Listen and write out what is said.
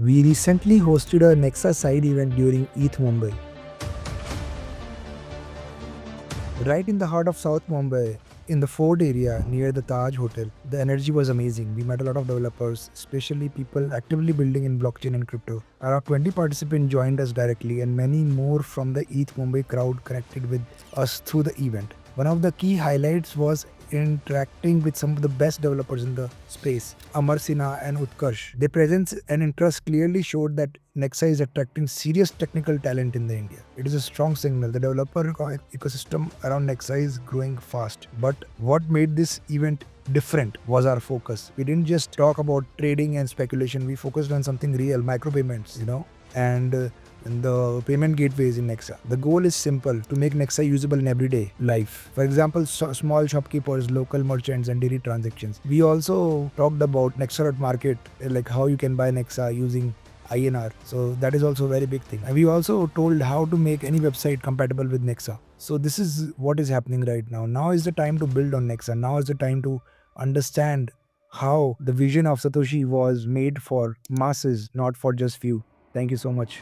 We recently hosted a Nexa Side Event during EthMumbai. Right in the heart of South Mumbai, in the Fort area near the Taj Hotel. The energy was amazing. We met a lot of developers, especially people actively building in blockchain and crypto. Around 20 participants joined us directly, and many more from the ETH Mumbai crowd connected with us through the event. One of the key highlights was interacting with some of the best developers in the space, Amar Sinha and Utkarsh. Their presence and interest clearly showed that Nexa is attracting serious technical talent in the India. It is a strong signal. The developer ecosystem around Nexa is growing fast. But what made this event different was our focus. We didn't just talk about trading and speculation. We focused on something real, micropayments, and the payment gateways in Nexa. The goal is simple: to make Nexa usable in everyday life. For example, small shopkeepers, local merchants, and daily transactions. We also talked about Nexa market, like how you can buy Nexa using INR. So that is also a very big thing. And we also told how to make any website compatible with Nexa. So this is what is happening right now. Now is the time to build on Nexa. Now is the time to understand how the vision of Satoshi was made for masses, not for just few. Thank you so much.